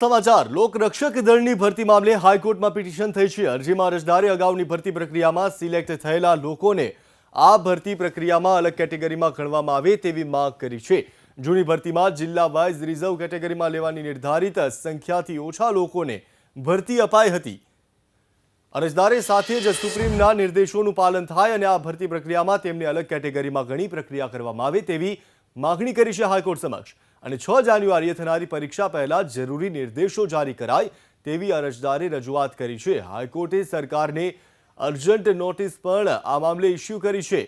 સમાચાર લોકરક્ષક દળની ભરતી મામલે હાઈકોર્ટમાં પિટિશન થઈ છે। અરજીમાં અરજદારે અગાઉની ભરતી પ્રક્રિયામાં સિલેક્ટ થયેલા લોકોને આ ભરતી પ્રક્રિયામાં અલગ કેટેગરીમાં ગણવામાં આવે તેવી માંગ કરી છે। જૂની ભરતીમાં જિલ્લા વાઇઝ રિઝર્વ કેટેગરીમાં લેવાની નિર્ધારિત સંખ્યાથી ઓછા લોકોને ભરતી અપાઈ હતી। અરજદારે સાથે જ સુપ્રીમના નિર્દેશોનું પાલન થાય અને આ ભરતી પ્રક્રિયામાં તેમને અલગ કેટેગરીમાં ગણી પ્રક્રિયા કરવામાં આવે તેવી માગણી કરી છે હાઈકોર્ટ સમક્ષ। અને 6 જાન્યુઆરીએ થનારી પરીક્ષા પહેલા જરૂરી નિર્દેશો જારી કરાય તેવી અરજદારે રજૂઆત કરી છે। હાઈકોર્ટે સરકારને અર્જન્ટ નોટિસ પણ આ મામલે ઇસ્યુ કરી છે।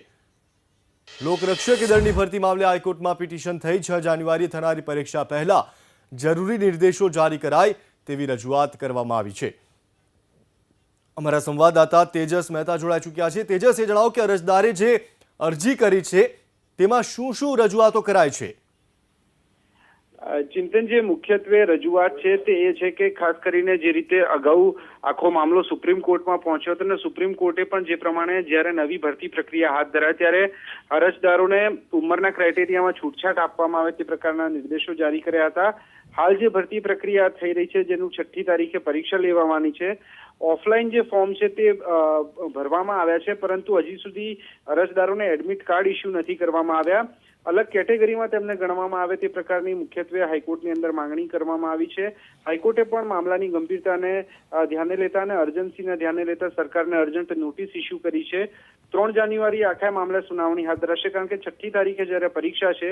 લોકરક્ષક દળની ભરતી મામલે હાઈકોર્ટમાં પિટિશન થઈ 6 જાન્યુઆરીએ થનારી પરીક્ષા પહેલા જરૂરી નિર્દેશો જારી કરાય તેવી રજૂઆત કરવામાં આવી છે। અમારા સંવાદદાતા તેજસ મહેતા જોડાઈ ચૂક્યા છે। તેજસ, એ જણાવો કે અરજદારે જે અરજી કરી છે તેમાં શું શું રજૂઆતો કરાય છે? ચિંતન, જે મુખ્યત્વે રજૂઆત છે તે એ છે કે ખાસ કરીને જે રીતે અગાઉ આખો મામલો સુપ્રીમ કોર્ટમાં પહોંચ્યો હતો અને સુપ્રીમ કોર્ટે પણ જે પ્રમાણે જ્યારે નવી ભરતી પ્રક્રિયા હાથ ધરાય ત્યારે અરજદારોને ઉંમરના ક્રાઇટેરિયામાં છૂટછાટ આપવામાં આવે તે પ્રકારના નિર્દેશો જારી કર્યા હતા। હાલ જે ભરતી પ્રક્રિયા થઈ રહી છે જેનું 6મી તારીખે પરીક્ષા લેવાની છે, ઓફલાઈન જે ફોર્મ છે તે ભરવામાં આવ્યા છે, પરંતુ હજી સુધી અરજદારોને એડમિટ કાર્ડ ઇસ્યુ નથી કરવામાં આવ્યા। અલગ કેટેગરીમાં તેમને ગણવામાં આવે તે પ્રકારની મુખ્યત્વે હાઈકોર્ટની અંદર માંગણી કરવામાં આવી છે। હાઈકોર્ટે પણ મામલાની ગંભીરતાને ધ્યાને લેતા અને અર્જન્સીને ધ્યાને લેતા સરકારને અર્જન્ટ નોટિસ ઇસ્યુ કરી છે। 3 જાન્યુઆરીએ આખા મામલે સુનાવણી હાથ ધરાશે, કારણ કે 6મી તારીખે જ્યારે પરીક્ષા છે,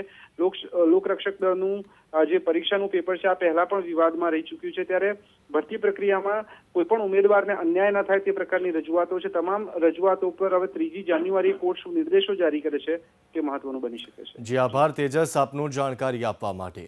લોકરક્ષક દળનું જે પરીક્ષાનું પેપર છે આ પહેલા પણ વિવાદમાં રહી ચૂક્યું છે, ત્યારે ભરતી પ્રક્રિયામાં કોઈ પણ ઉમેદવારને અન્યાય ન થાય તે પ્રકારની રજૂઆતો છે। તમામ રજૂઆતો પર હવે 3 જાન્યુઆરીએ કોર્ટ શું નિર્દેશો જારી કરે છે તે મહત્વનું બની શકે છે। જી આભાર તેજસ, આપનું જાણકારી આપવા માટે।